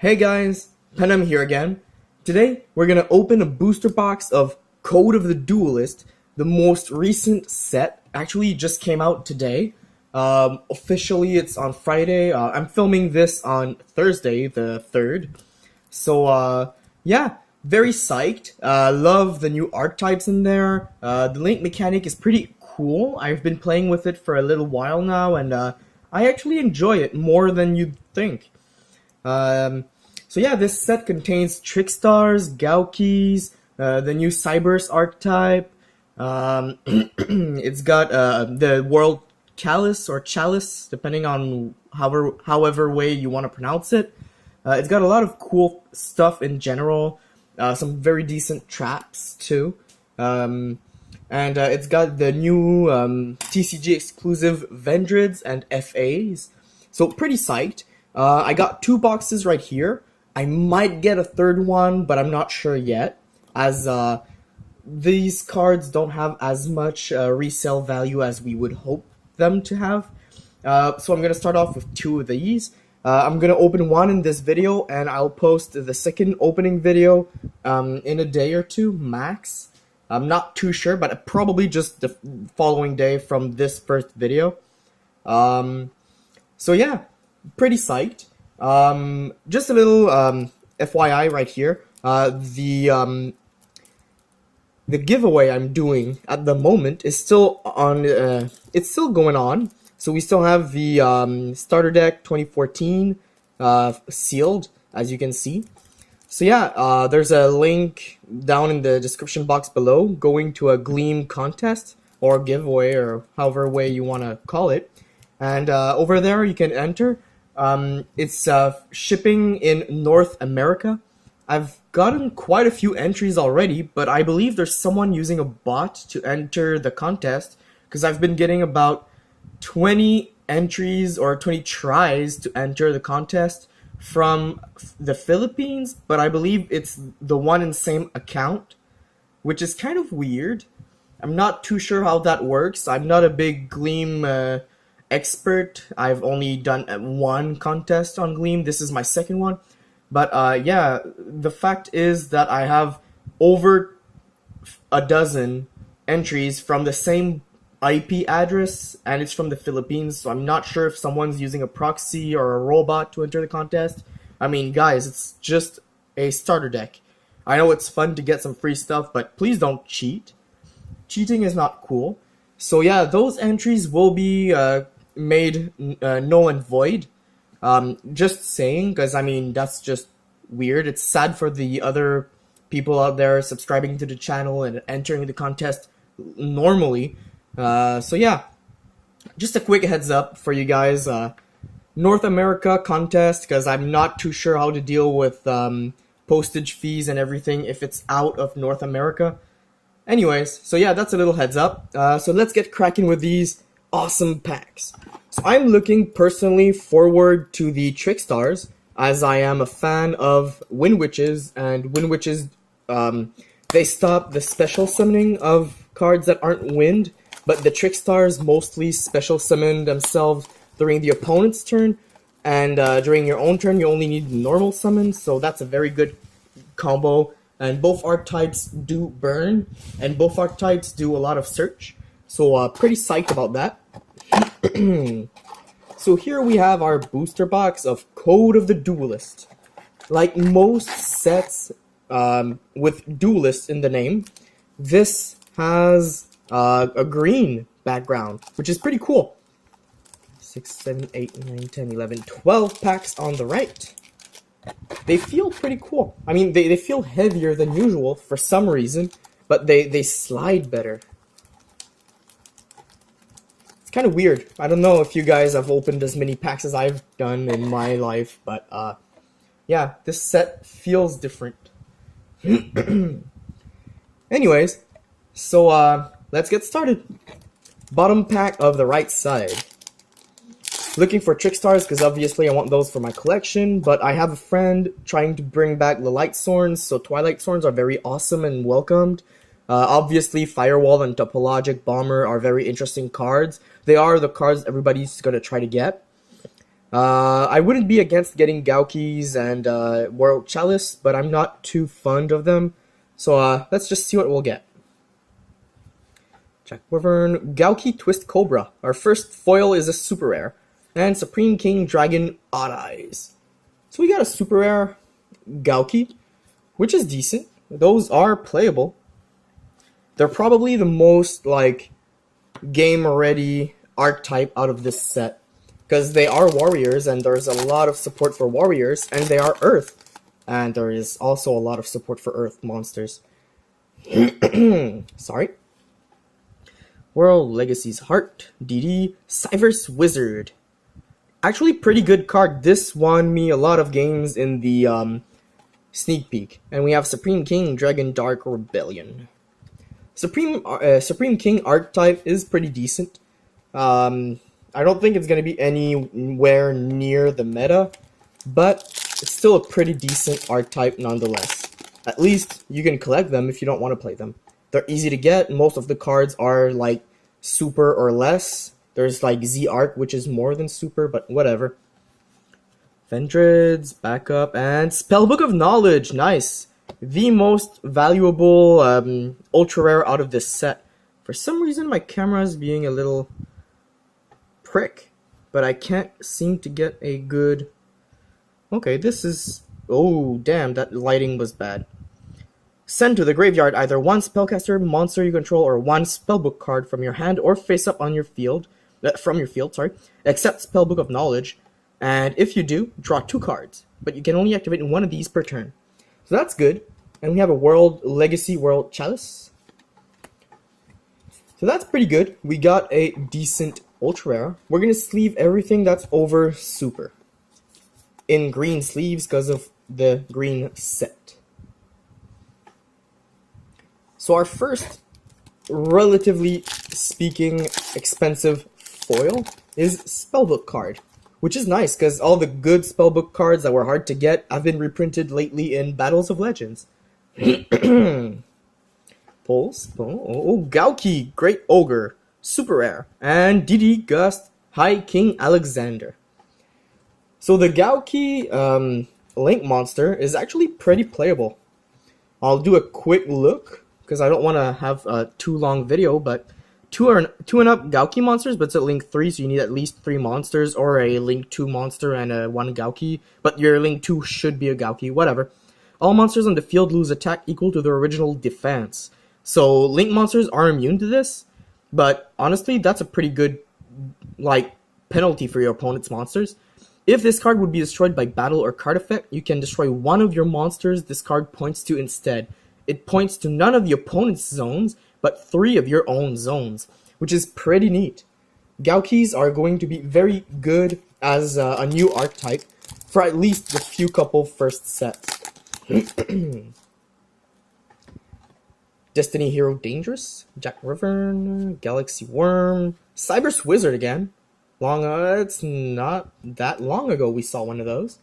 Hey guys, Penham here again. Today we're gonna open a booster box of Code of the Duelist, the most recent set. Actually, just came out today. Officially, it's on Friday. I'm filming this on Thursday, the 3rd. So, yeah, very psyched. Love the new archetypes in there. The link mechanic is pretty cool. I've been playing with it for a little while now, and I actually enjoy it more than you'd think. So yeah, this set contains Trickstars, Gaukis, the new Cybers archetype. It's got the World Chalice or Chalice, depending on however way you want to pronounce it. It's got a lot of cool stuff in general, some very decent traps too. And it's got the new TCG exclusive Vendrids and FAs. So pretty psyched. I got 2 boxes right here. I might get a third one, but I'm not sure yet, as these cards don't have as much resale value as we would hope them to have. So I'm going to start off with 2 of these. I'm going to open one in this video, and I'll post the second opening video in a day or 2 max. I'm not too sure, but probably just the following day from this first video. So yeah, pretty psyched. Just a little FYI right here. The giveaway I'm doing at the moment is still on. It's still going on. So we still have the starter deck 2014 sealed, as you can see. So yeah, there's a link down in the description box below going to a Gleam contest or giveaway or however way you want to call it. And over there you can enter. It's shipping in North America. I've gotten quite a few entries already, but I believe there's someone using a bot to enter the contest because I've been getting about 20 entries or 20 tries to enter the contest from the Philippines, but I believe it's the one and same account, which is kind of weird. I'm not too sure how that works. I'm not a big Gleam expert. I've only done 1 contest on Gleam. This is my second one. But yeah, the fact is that I have over a dozen entries from the same IP address, and it's from the Philippines, so I'm not sure if someone's using a proxy or a robot to enter the contest. I mean, guys, it's just a starter deck. I know it's fun to get some free stuff, but please don't cheat. Cheating is not cool. So yeah, those entries will be made null and void. Just saying, because I mean, that's just weird. It's sad for the other people out there subscribing to the channel and entering the contest normally. So yeah, just a quick heads up for you guys. North America contest, because I'm not too sure how to deal with postage fees and everything if it's out of North America. Anyways, so yeah, that's a little heads up. So let's get cracking with these awesome packs. So I'm looking personally forward to the Trickstars, as I am a fan of Wind Witches, and Wind Witches, they stop the special summoning of cards that aren't wind, but the Trickstars mostly special summon themselves during the opponent's turn, and during your own turn you only need normal summons, so that's a very good combo. And both archetypes do burn, and both archetypes do a lot of search, so pretty psyched about that. So here we have our booster box of Code of the Duelist. Like most sets with Duelist in the name, this has a green background, which is pretty cool. 6, 7, 8, 9, 10, 11, 12 packs on the right. They feel pretty cool. I mean, they feel heavier than usual for some reason, but they slide better. It's kind of weird. I don't know if you guys have opened as many packs as I've done in my life, but yeah, this set feels different. Anyways, so let's get started. Bottom pack of the right side. Looking for Trickstars because obviously I want those for my collection, but I have a friend trying to bring back the Light Sworns, so Twilight Sworns are very awesome and welcomed. Obviously, Firewall and Topologic Bomber are very interesting cards. They are the cards everybody's going to try to get. I wouldn't be against getting Gaukis and World Chalice, but I'm not too fond of them. So let's just see what we'll get. Jack Wyvern, Gauki Twist Cobra. Our first foil is a super rare. And Supreme King Dragon Odd Eyes. So we got a super rare Gauki, which is decent. Those are playable. They're probably the most like game ready archetype out of this set, because they are warriors and there's a lot of support for warriors, and they are earth, and there is also a lot of support for earth monsters. Sorry. World Legacy's Heart, DD, Cyverse Wizard. Actually pretty good card. This won me a lot of games in the sneak peek. And we have Supreme King Dragon Dark Rebellion. Supreme King archetype is pretty decent. I don't think it's going to be anywhere near the meta, but it's still a pretty decent archetype nonetheless. At least you can collect them if you don't want to play them. They're easy to get. Most of the cards are like super or less. There's like Z Arc, which is more than super, but whatever. Vendrids, backup, and Spellbook of Knowledge. Nice. The most valuable ultra rare out of this set. For some reason my camera is being a little prick, but I can't seem to get a good... Okay, this is... Oh, damn, that lighting was bad. Send to the graveyard either one spellcaster monster you control or one spellbook card from your hand or face up on your field, except Spellbook of Knowledge, and if you do, draw 2 cards, but you can only activate one of these per turn. So that's good. And we have a World Legacy World Chalice. So that's pretty good. We got a decent ultra rare. We're going to sleeve everything that's over super in green sleeves because of the green set. So our first, relatively speaking, expensive foil is Spellbook card, which is nice because all the good Spellbook cards that were hard to get have been reprinted lately in Battles of Legends. Pulse, Gauki, Great Ogre, super rare, and DD Gust, High King Alexander. So the Gauki Link monster is actually pretty playable. I'll do a quick look because I don't want to have a too long video, but 2 and up Gauki monsters, but it's at Link 3, so you need at least 3 monsters, or a Link 2 monster and a 1 Gauki, but your Link 2 should be a Gauki, whatever. All monsters on the field lose attack equal to their original defense. So Link monsters are immune to this, but honestly, that's a pretty good like penalty for your opponent's monsters. If this card would be destroyed by battle or card effect, you can destroy one of your monsters this card points to instead. It points to none of the opponent's zones, but 3 of your own zones, which is pretty neat. Gaukis are going to be very good as a new archetype for at least the few couple first sets. Destiny Hero Dangerous, Jack Wyvern, Galaxy Worm, Cyberse Wizard again. It's not that long ago we saw one of those.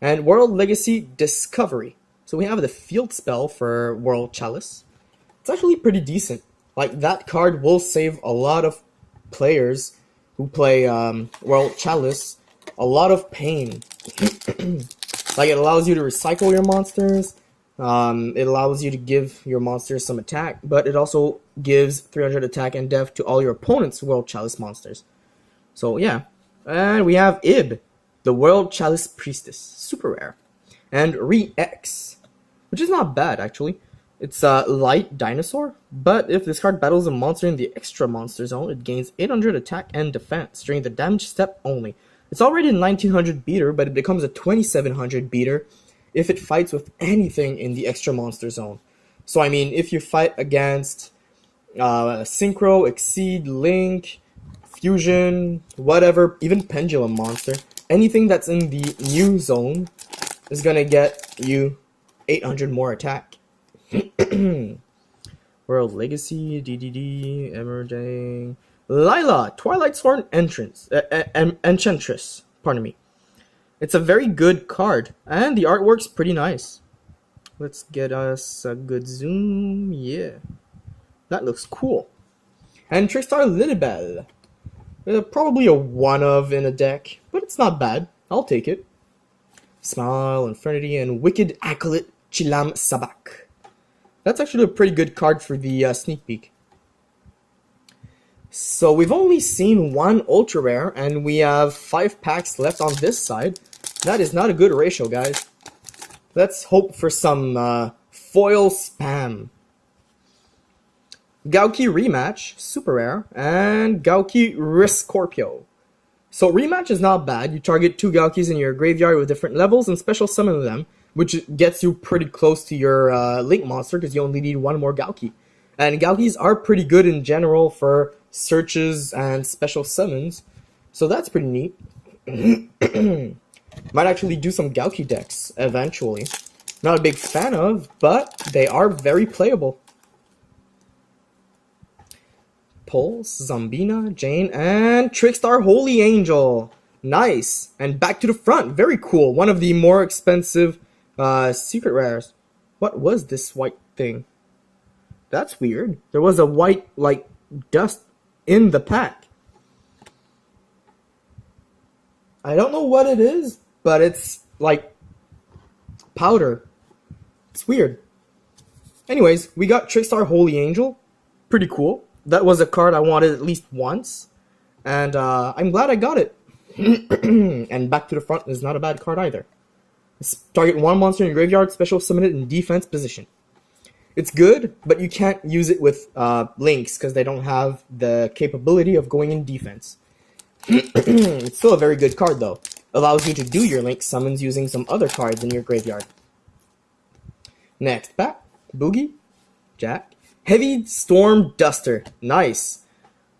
And World Legacy Discovery. So we have the field spell for World Chalice. It's actually pretty decent. Like, that card will save a lot of players who play World Chalice a lot of pain. Like, it allows you to recycle your monsters. It allows you to give your monsters some attack, but it also gives 300 attack and def to all your opponent's World Chalice monsters. So yeah, and we have Ib, the World Chalice Priestess, super rare, and Re-X, which is not bad actually. It's a light dinosaur, but if this card battles a monster in the extra monster zone, it gains 800 attack and defense during the damage step only. It's already a 1900 beater, but it becomes a 2700 beater if it fights with anything in the extra monster zone. So I mean, if you fight against Synchro, Exceed, Link, Fusion, whatever, even Pendulum Monster, anything that's in the new zone is gonna get you 800 more attack. World Legacy, DDD, Emerging, Lila, Twilight Sworn Enchantress, pardon me. It's a very good card, and the artwork's pretty nice. Let's get us a good zoom, yeah. That looks cool. And Trickstar Lilibelle. Probably a one of in a deck, but it's not bad. I'll take it. Smile, Infernity, and Wicked Acolyte Chilam Sabak. That's actually a pretty good card for the sneak peek. So we've only seen one ultra rare, and we have 5 packs left on this side. That is not a good ratio, guys. Let's hope for some foil spam. Gauki Rematch, super rare, and Gauki Risk Scorpio. So Rematch is not bad. You target 2 Gaukis in your graveyard with different levels and special summon them, which gets you pretty close to your Link monster because you only need 1 more Gauki. And Gaukis are pretty good in general for searches and special summons, so that's pretty neat. Might actually do some Gauki decks eventually. Not a big fan of, but they are very playable. Pulse, Zombina, Jane, and Trickstar Holy Angel. Nice. And back to the front. Very cool. One of the more expensive secret rares. What was this white thing? That's weird. There was a white, like, dust in the pack. I don't know what it is, but it's, like, powder. It's weird. Anyways, we got Trickstar Holy Angel. Pretty cool. That was a card I wanted at least once, and I'm glad I got it. And back to the front is not a bad card either. Target 1 monster in your graveyard, special summon it in defense position. It's good, but you can't use it with links because they don't have the capability of going in defense. It's still a very good card though. Allows you to do your link summons using some other cards in your graveyard. Next pack, Boogie, Jack. Heavy Storm Duster. Nice.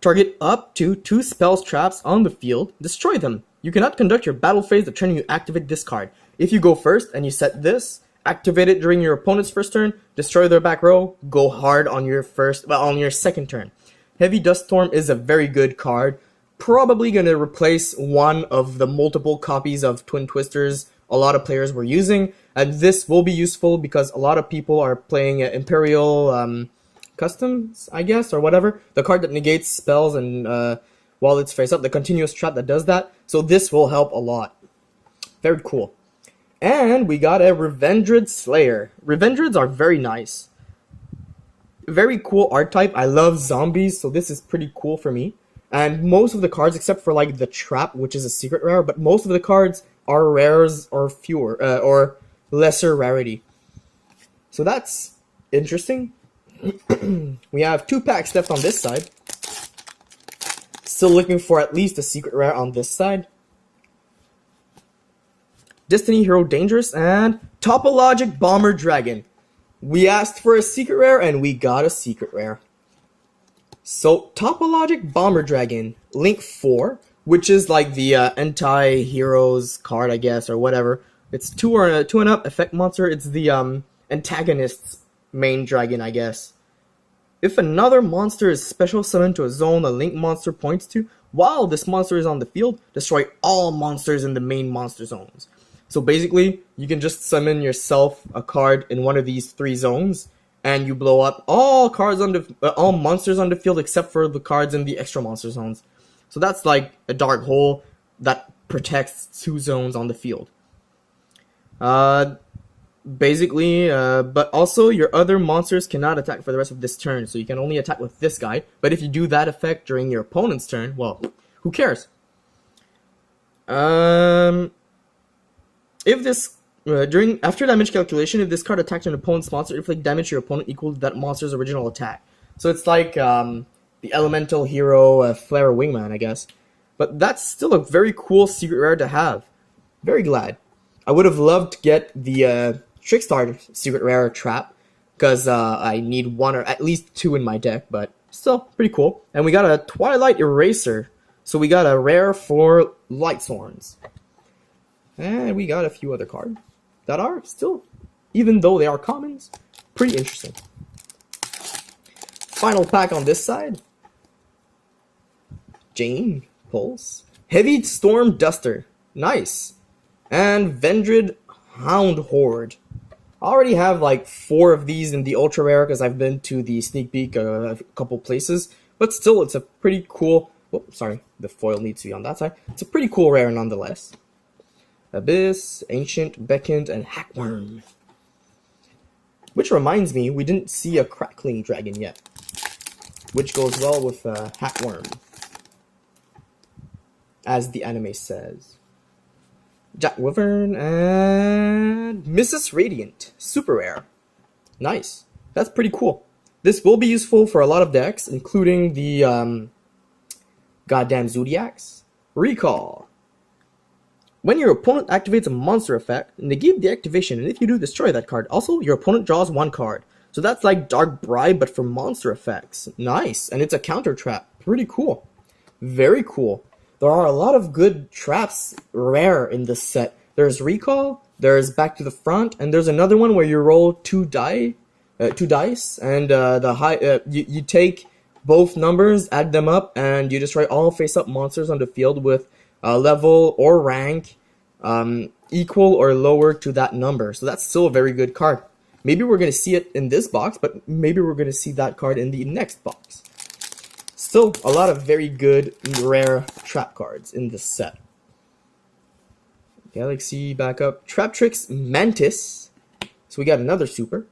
Target up to 2 spells traps on the field. Destroy them. You cannot conduct your battle phase the turn you activate this card. If you go first and you set this, activate it during your opponent's first turn, destroy their back row, go hard on your second turn. Heavy Dust Storm is a very good card. Probably going to replace one of the multiple copies of Twin Twisters a lot of players were using, and this will be useful because a lot of people are playing Imperial Customs, I guess, or whatever. The card that negates spells and while it's face up, the continuous trap that does that. So this will help a lot. Very cool. And we got a Revendred Slayer. Revendreds are very nice. Very cool art type. I love zombies, so this is pretty cool for me. And most of the cards, except for like the trap, which is a secret rare, but most of the cards are rares or fewer or lesser rarity. So that's interesting. We have 2 packs left on this side. Still looking for at least a secret rare on this side. Destiny Hero Dangerous and Topologic Bomber Dragon. We asked for a secret rare and we got a secret rare. So Topologic Bomber Dragon, Link 4, which is like the anti-heroes card, I guess, or whatever. It's 2 and up effect monster. It's the antagonist's main dragon, I guess. If another monster is special summoned to a zone a Link monster points to, while this monster is on the field, destroy all monsters in the main monster zones. So basically, you can just summon yourself a card in one of these 3 zones, and you blow up all all monsters on the field except for the cards in the extra monster zones. So that's like a dark hole that protects 2 zones on the field. Basically, but also your other monsters cannot attack for the rest of this turn, so you can only attack with this guy. But if you do that effect during your opponent's turn, well, who cares? If this after damage calculation, if this card attacks an opponent's monster, inflict damage to your opponent equal to that monster's original attack. So it's like the elemental hero Flare Wingman, I guess. But that's still a very cool secret rare to have. Very glad. I would have loved to get the Trickstar secret rare trap, because I need 1 or at least 2 in my deck, but still pretty cool. And we got a Twilight Eraser, so we got a rare for Lightsworns. And we got a few other cards that are still, even though they are commons, pretty interesting. Final pack on this side. Jane, Pulse, Heavy Storm Duster, nice. And Vendred Hound Horde. I already have like 4 of these in the ultra rare because I've been to the sneak peek a couple places, but still it's a pretty cool Oh, sorry, the foil needs to be on that side. It's a pretty cool rare nonetheless. Abyss, Ancient, Beckoned, and Hackworm. Which reminds me, we didn't see a Crackling Dragon yet. Which goes well with Hackworm. As the anime says. Jack Wyvern and Mrs. Radiant. Super rare. Nice. That's pretty cool. This will be useful for a lot of decks, including the goddamn Zodiacs. Recall. When your opponent activates a monster effect, negate the activation, and if you do, destroy that card. Also, your opponent draws one card. So that's like Dark Bribe, but for monster effects. Nice. And it's a counter trap. Pretty cool. Very cool. There are a lot of good traps rare in this set. There's Recall, there's Back to the Front, and there's another one where you roll two dice, and you take both numbers, add them up, and you destroy all face-up monsters on the field with level or rank equal or lower to that number. So that's still a very good card. Maybe we're going to see it in this box, but maybe we're going to see that card in the next box. Still, a lot of very good, rare trap cards in this set. Galaxy back up. Traptrix Mantis. So we got another super.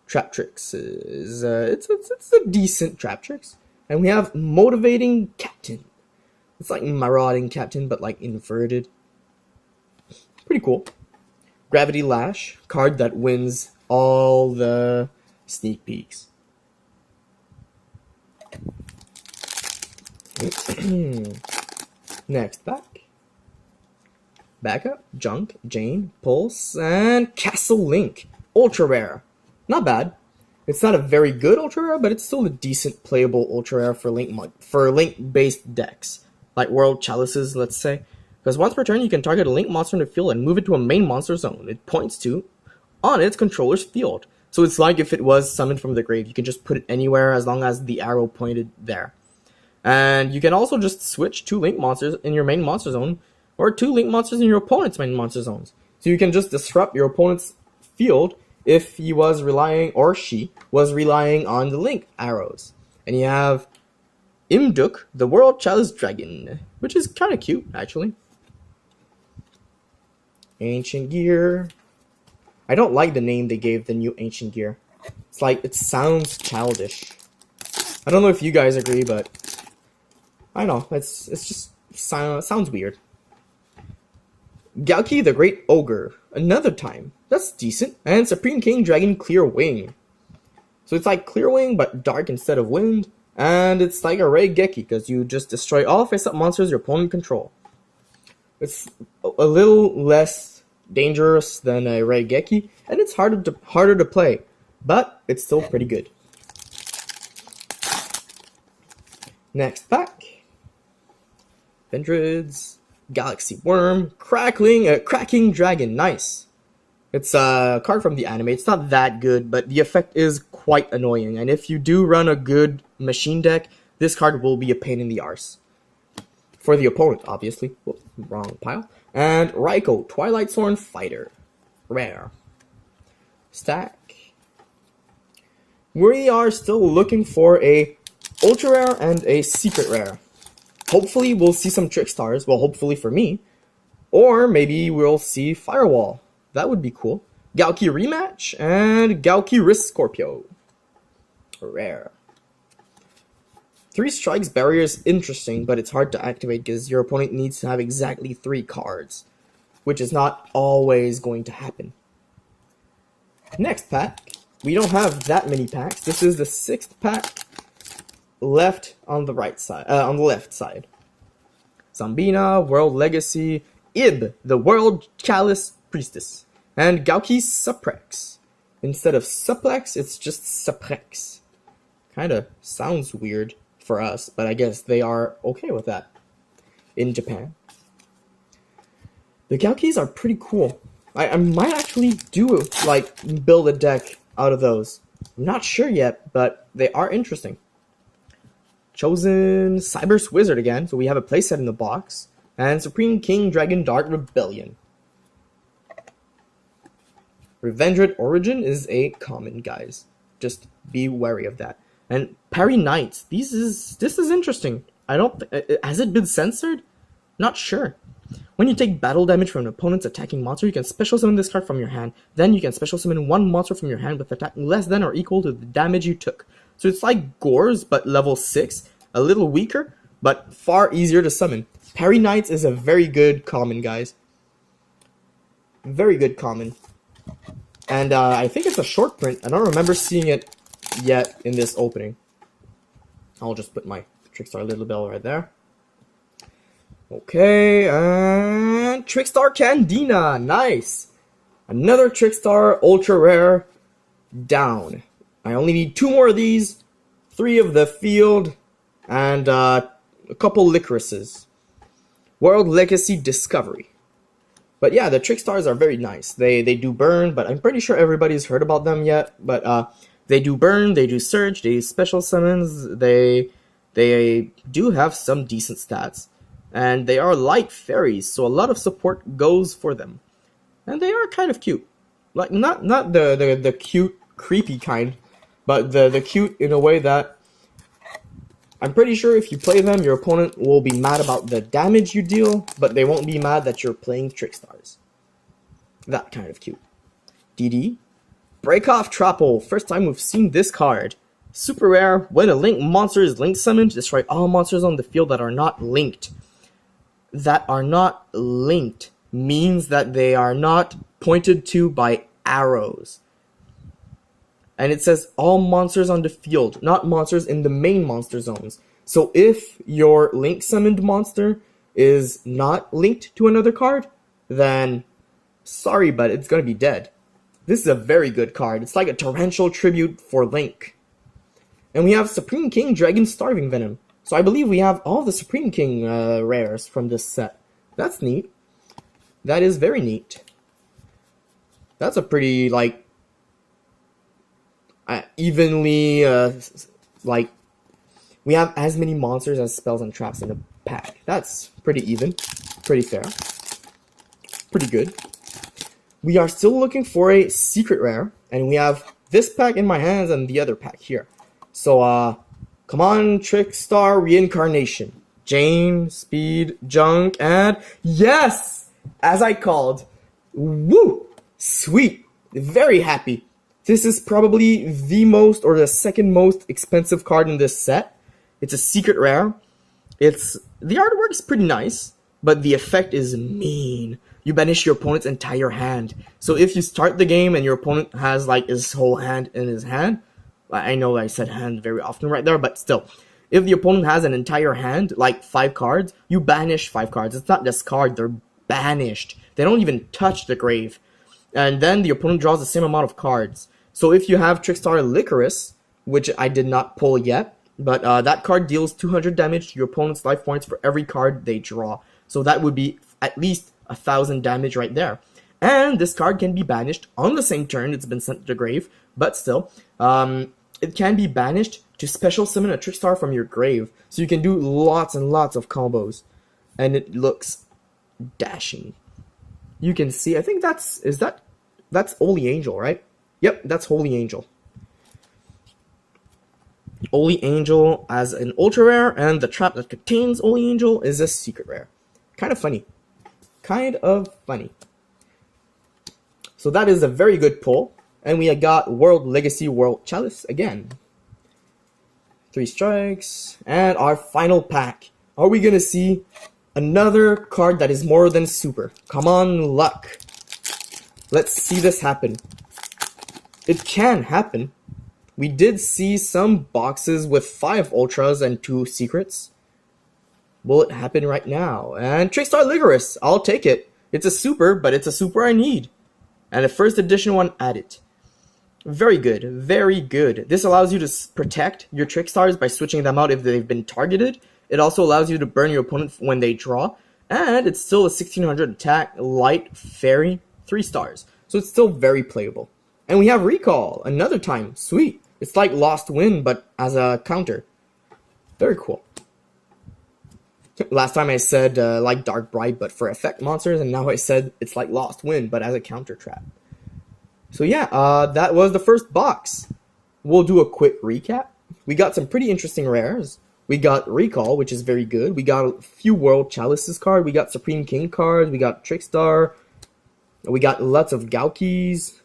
Traptrix is it's a decent Traptrix. And we have Motivating Captain. It's like Marauding Captain, but like inverted. Pretty cool. Gravity Lash, card that wins all the sneak peeks. Next, backup, Junk, Jane, Pulse, and Castle Link. Ultra rare. Not bad. It's not a very good ultra rare, but it's still a decent playable ultra rare for link based decks. Like World Chalices, let's say. Because once per turn, you can target a link monster in the field and move it to a main monster zone. It points to on its controller's field. So it's like if it was summoned from the grave. You can just put it anywhere as long as the arrow pointed there. And you can also just switch 2 link monsters in your main monster zone, or 2 link monsters in your opponent's main monster zones. So you can just disrupt your opponent's field if he was relying, or she was relying on the link arrows. And you have Imduk, the World Chalice Dragon, which is kind of cute, actually. Ancient Gear. I don't like the name they gave the new Ancient Gear. It's like, it sounds childish. I don't know if you guys agree, but I know, it's just sounds weird. Galki the Great Ogre, another time. That's decent. And Supreme King Dragon Clear Wing. So it's like Clear Wing, but dark instead of wind. And it's like a Raigeki, because you just destroy all face-up monsters your opponent control. It's a little less dangerous than a Raigeki, and it's harder to play. But it's still pretty good. Next pack. Vendrids, Galaxy Worm, Cracking Dragon, nice. It's a card from the anime. It's not that good, but the effect is quite annoying. And if you do run a good machine deck, this card will be a pain in the arse. For the opponent, obviously. Whoops, wrong pile. And Raikou, Twilight Thorn Fighter. Rare. Stack. We are still looking for a ultra rare and a secret rare. Hopefully we'll see some Trick Stars, well hopefully for me, or maybe we'll see Firewall. That would be cool. Galki Rematch and Galki Wrist Scorpio. Rare. 3 Strikes Barrier is interesting, but it's hard to activate because your opponent needs to have exactly 3 cards, which is not always going to happen. Next pack. We don't have that many packs. This is the 6th pack. Left on the right side, on the left side. Zambina, World Legacy, Ib, the World Chalice Priestess, and Gauki Suprex. Instead of Suplex, it's just Suprex. Kinda sounds weird for us, but I guess they are okay with that in Japan. The Gaukis are pretty cool. I might actually do, like, build a deck out of those. I'm not sure yet, but they are interesting. Chosen Cyberse Wizard again, so we have a playset in the box. And Supreme King Dragon Dark Rebellion. Revendred Origin is a common, guys. Just be wary of that. And Parry Knights. This is interesting. I don't. Has it been censored? Not sure. When you take battle damage from an opponent's attacking monster, you can special summon this card from your hand. Then you can special summon one monster from your hand with attack less than or equal to the damage you took. So it's like Gores, but level 6. A little weaker, but far easier to summon. Parry Knights is a very good common, guys. Very good common. And I think it's a short print. I don't remember seeing it yet in this opening. I'll just put my Trickstar Little Bell right there. Okay, and Trickstar Candina, nice. Another Trickstar Ultra Rare down. I only need 2 more of these, 3 of the field, and a couple Licorices. World Legacy Discovery. But yeah, the Trickstars are very nice. They do burn, but I'm pretty sure everybody's heard about them yet. But they do burn, they do surge, they do special summons, they do have some decent stats. And they are light fairies, so a lot of support goes for them. And they are kind of cute. Like, not the cute, creepy kind, but the cute in a way that I'm pretty sure if you play them, your opponent will be mad about the damage you deal, but they won't be mad that you're playing Trickstars. That kind of cute. DD. Break Off Trapple. First time we've seen this card. Super rare. When a linked monster is link summoned, destroy all monsters on the field that are not linked. That are not linked means that they are not pointed to by arrows. And it says all monsters on the field, not monsters in the main monster zones. So if your link summoned monster is not linked to another card, then sorry, but it's going to be dead. This is a very good card. It's like a torrential tribute for Link. And we have Supreme King Dragon Starving Venom. So I believe we have all the Supreme King rares from this set. That's neat. That is very neat. That's a pretty, like, evenly, like, we have as many monsters as spells and traps in the pack. That's pretty even. Pretty fair. Pretty good. We are still looking for a secret rare. And we have this pack in my hands and the other pack here. So, come on, Trickstar Reincarnation. Jane, Speed, Junk, and yes! As I called. Woo! Sweet. Very happy. This is probably the most or the second most expensive card in this set. It's a secret rare. The artwork is pretty nice, but the effect is mean. You banish your opponent's entire hand. So if you start the game and your opponent has like his whole hand in his hand, I know I said hand very often right there, but still. If the opponent has an entire hand, like 5 cards, you banish 5 cards. It's not discard, they're banished. They don't even touch the grave. And then the opponent draws the same amount of cards. So if you have Trickstar Licorice, which I did not pull yet, but that card deals 200 damage to your opponent's life points for every card they draw. So that would be at least 1,000 damage right there. And this card can be banished on the same turn it's been sent to the grave, but still, it can be banished to special summon a Trickstar from your grave. So you can do lots and lots of combos. And it looks dashing. You can see, I think that's Holy Angel, right? Yep, that's Holy Angel. Holy Angel as an ultra rare, and the trap that contains Holy Angel is a secret rare. Kind of funny. Kind of funny. So that is a very good pull. And we got World Legacy World Chalice again. 3 strikes. And our final pack. Are we going to see another card that is more than super? Come on, luck. Let's see this happen. It can happen. We did see some boxes with 5 ultras and 2 secrets. Will it happen right now? And Trickstar Licorice, I'll take it. It's a super, but it's a super I need. And a first edition one added. Very good, very good. This allows you to protect your Trickstars by switching them out if they've been targeted. It also allows you to burn your opponent when they draw. And it's still a 1600 attack, light, fairy, 3 stars. So it's still very playable. And we have Recall, another time. Sweet. It's like Lost Wind, but as a counter. Very cool. Last time I said like Dark Bride, but for effect monsters, and now I said it's like Lost Wind, but as a counter trap. So yeah, that was the first box. We'll do a quick recap. We got some pretty interesting rares. We got Recall, which is very good. We got a few World Chalices card. We got Supreme King cards. We got Trickstar. We got lots of Galkeys.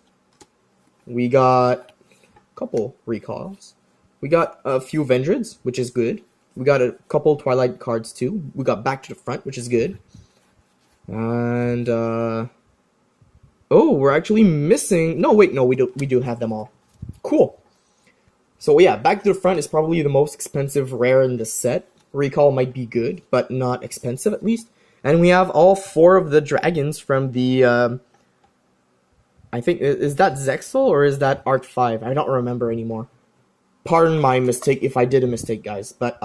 We got a couple Recalls. We got a few Vendrids, which is good. We got a couple Twilight cards too. We got Back to the Front, which is good. And oh, we're actually missing. No, wait, no, we do have them all. Cool. So yeah, Back to the Front is probably the most expensive rare in the set. Recall might be good, but not expensive at least. And we have all 4 of the dragons from the I think, is that Zexal or is that Art 5? I don't remember anymore. Pardon my mistake if I did a mistake, guys. But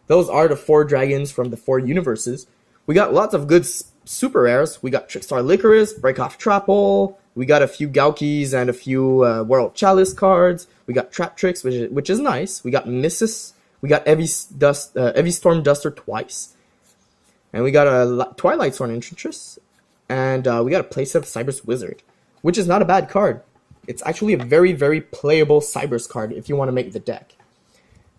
those are the 4 dragons from the 4 universes. We got lots of good super rares. We got Trickstar Licorice, Break Off Trapple. We got a few Galkeys and a few World Chalice cards. We got Trap Tricks, which is nice. We got Missus. We got Evie Storm Duster twice. And we got a Twilight Sworn Enchantress. And we got a Playset Cyberse Wizard, which is not a bad card. It's actually a very, very playable Cyberse card if you want to make the deck.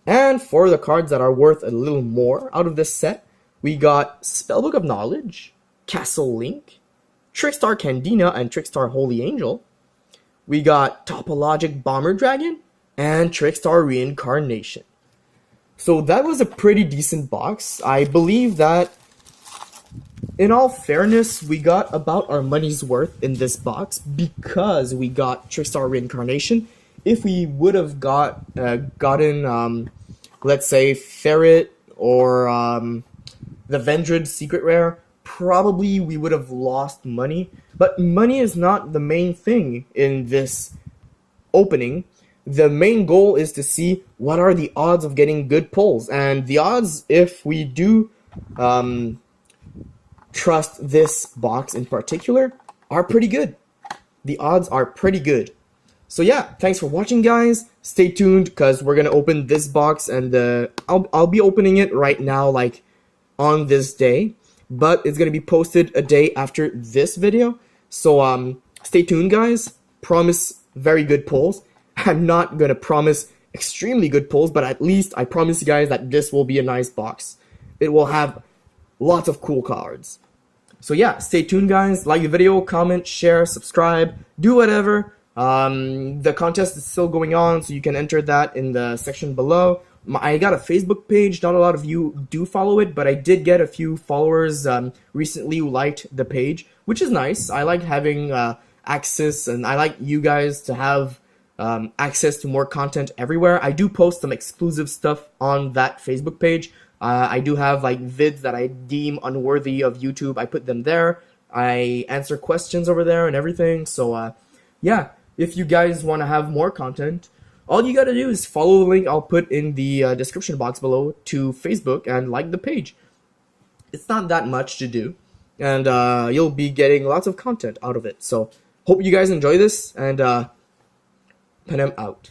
And for the cards that are worth a little more out of this set, we got Spellbook of Knowledge, Castle Link, Trickstar Candina and Trickstar Holy Angel. We got Topologic Bomber Dragon and Trickstar Reincarnation. So that was a pretty decent box. I believe that, in all fairness, we got about our money's worth in this box because we got Trickstar Reincarnation. If we would have gotten, let's say, Ferret or the Vendrid Secret Rare, probably we would have lost money. But money is not the main thing in this opening. The main goal is to see what are the odds of getting good pulls. And the odds, if we do trust this box in particular, are pretty good. The odds are pretty good. So yeah, thanks for watching, guys. Stay tuned because we're gonna open this box, and I'll be opening it right now, like on this day, but it's gonna be posted a day after this video. So stay tuned, guys. Promise very good pulls. I'm not gonna promise extremely good pulls, but at least I promise you guys that this will be a nice box. It will have lots of cool cards. So yeah, stay tuned, guys. Like the video, comment, share, subscribe, do whatever. The contest is still going on, so you can enter that in the section below. I got a Facebook page. Not a lot of you do follow it, but I did get a few followers recently who liked the page, which is nice. I like having access, and I like you guys to have access to more content everywhere. I do post some exclusive stuff on that Facebook page. I do have like vids that I deem unworthy of YouTube. I put them there. I answer questions over there and everything. So yeah, if you guys want to have more content, all you gotta do is follow the link I'll put in the description box below to Facebook and like the page. It's not that much to do, and you'll be getting lots of content out of it. So hope you guys enjoy this, and Penem out.